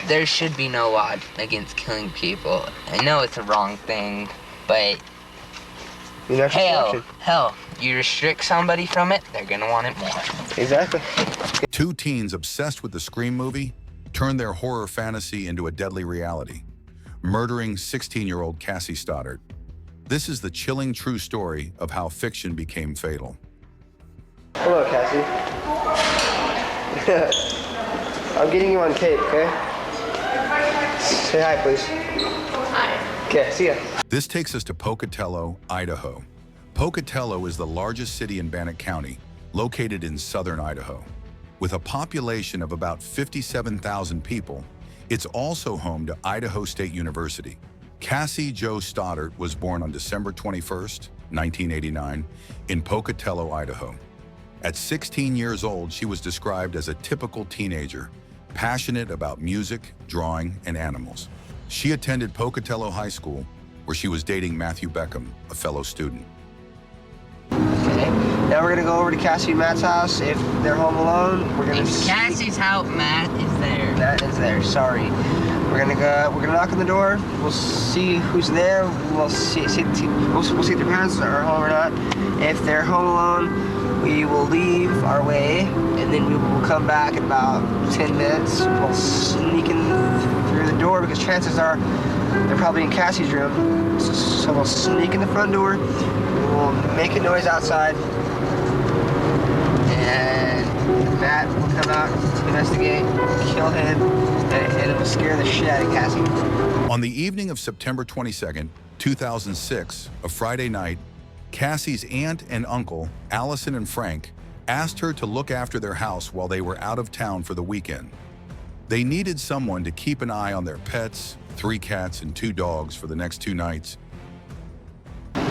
There should be no law against killing people. I know it's a wrong thing, but hell, you restrict somebody from it, they're gonna want it more. Exactly. Two teens obsessed with the Scream movie turned their horror fantasy into a deadly reality, murdering 16-year-old Cassie Stoddard. This is the chilling true story of how fiction became fatal. Hello, Cassie. I'm getting you on tape, okay? Say hi, please. Hi. Okay, see ya. This takes us to Pocatello, Idaho. Pocatello is the largest city in Bannock County, located in southern Idaho. With a population of about 57,000 people, it's also home to Idaho State University. Cassie Jo Stoddard was born on December 21st, 1989, in Pocatello, Idaho. At 16 years old, she was described as a typical teenager, passionate about music, drawing, and animals. She attended Pocatello High School, where she was dating Matthew Beckham, a fellow student. Okay, now we're gonna go over to Cassie and Matt's house. If they're home alone, we're gonna see. Cassie's house, Matt is there. Matt is there, sorry. We're gonna knock on the door. We'll see who's there. We'll see if their parents are home or not. If they're home alone, we will leave our way, and then we will come back in about 10 minutes. We'll sneak in through the door because chances are they're probably in Cassie's room. So we'll sneak in the front door. We'll make a noise outside, and Matt will come out to investigate, kill him, and it will scare the shit out of Cassie. On the evening of September 22nd, 2006, a Friday night, Cassie's aunt and uncle, Allison and Frank, asked her to look after their house while they were out of town for the weekend. They needed someone to keep an eye on their pets, 3 cats and 2 dogs for the next 2 nights.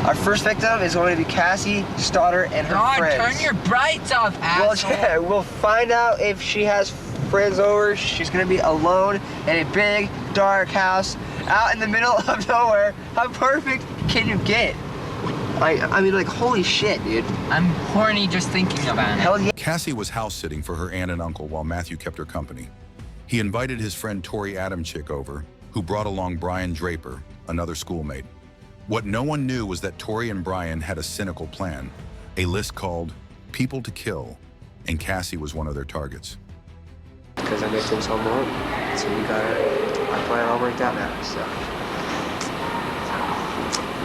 Our first victim is going to be Cassie Stoddard and her friends. God, turn your brights off, asshole. We'll find out if she has friends over. She's going to be alone in a big, dark house out in the middle of nowhere. How perfect can you get? I mean, like, holy shit, dude. I'm horny just thinking about it. Hell yeah. Cassie was house-sitting for her aunt and uncle while Matthew kept her company. He invited his friend Tori Adamchick over, who brought along Brian Draper, another schoolmate. What no one knew was that Tori and Brian had a cynical plan, a list called People to Kill, and Cassie was one of their targets. Because I made things home alone, so we got our plan all worked out now, so.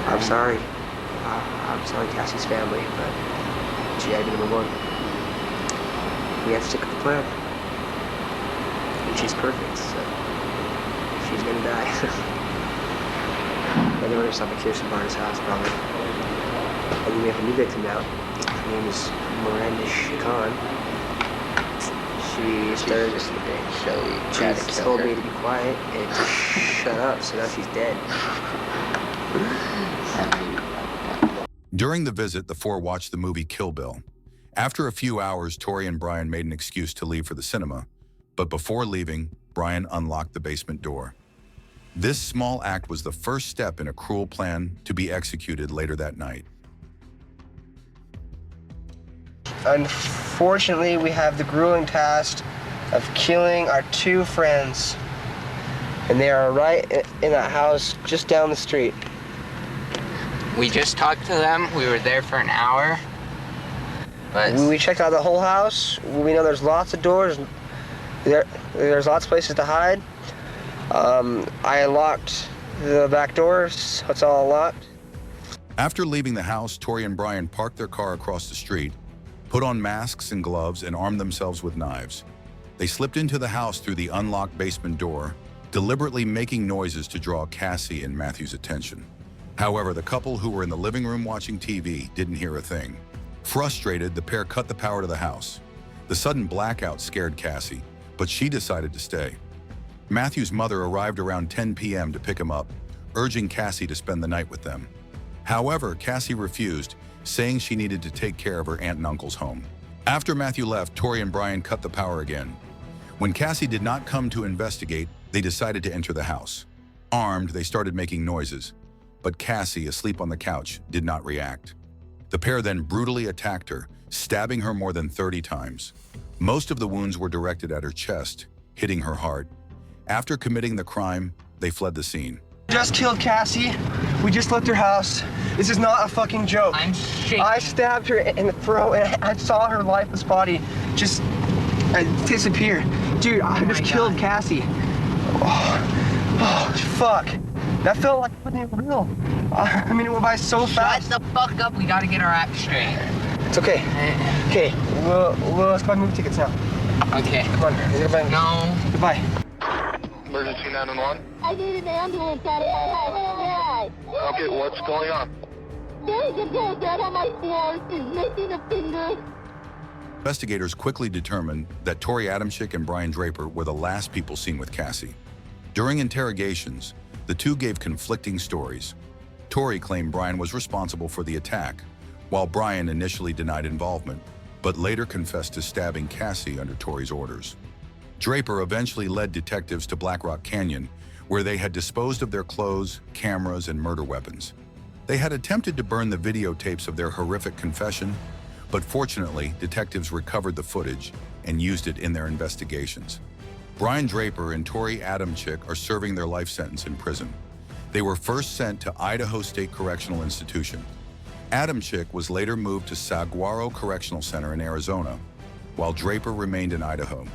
I'm sorry. I'm sorry, Cassie's family, but GIB #1. We have to stick with the plan. And she's perfect, so she's gonna die. Anyone who's up at Kirsten Barnes' house, probably. And then we have a new victim now. Her name is Miranda Chacon. She started just she told me to be quiet and to shut up, so now she's dead. During the visit, the 4 watched the movie Kill Bill. After a few hours, Tori and Brian made an excuse to leave for the cinema, but before leaving, Brian unlocked the basement door. This small act was the first step in a cruel plan to be executed later that night. Unfortunately, we have the grueling task of killing our 2 friends, and they are right in that house just down the street. We just talked to them. We were there for an hour. But we checked out the whole house. We know there's lots of doors. There's lots of places to hide. I unlocked the back doors, so it's all locked. After leaving the house, Tori and Brian parked their car across the street, put on masks and gloves, and armed themselves with knives. They slipped into the house through the unlocked basement door, deliberately making noises to draw Cassie and Matthew's attention. However, the couple who were in the living room watching TV didn't hear a thing. Frustrated, the pair cut the power to the house. The sudden blackout scared Cassie, but she decided to stay. Matthew's mother arrived around 10 p.m. to pick him up, urging Cassie to spend the night with them. However, Cassie refused, saying she needed to take care of her aunt and uncle's home. After Matthew left, Tori and Brian cut the power again. When Cassie did not come to investigate, they decided to enter the house. Armed, they started making noises, but Cassie, asleep on the couch, did not react. The pair then brutally attacked her, stabbing her more than 30 times. Most of the wounds were directed at her chest, hitting her heart. After committing the crime, they fled the scene. Just killed Cassie. We just left her house. This is not a fucking joke. I'm shaking. I stabbed her in the throat and I saw her lifeless body just disappear. Dude, I just killed Cassie. Oh, fuck. That felt like it wasn't even real. I mean, it went by so fast. Shut the fuck up. We gotta get our act straight. It's okay. Okay, let's buy movie tickets now. Okay. Come on. Goodbye. No. Goodbye. Emergency 911. I need an ambulance out of my house. Okay, what's going on? There's a girl dead on my floor. She's missing a finger. Investigators quickly determined that Tori Adamczyk and Brian Draper were the last people seen with Cassie. During interrogations, the two gave conflicting stories. Tori claimed Brian was responsible for the attack, while Brian initially denied involvement, but later confessed to stabbing Cassie under Tori's orders. Draper eventually led detectives to Black Rock Canyon, where they had disposed of their clothes, cameras, and murder weapons. They had attempted to burn the videotapes of their horrific confession, but fortunately, detectives recovered the footage and used it in their investigations. Brian Draper and Tori Adamczyk are serving their life sentence in prison. They were first sent to Idaho State Correctional Institution. Adamczyk was later moved to Saguaro Correctional Center in Arizona, while Draper remained in Idaho.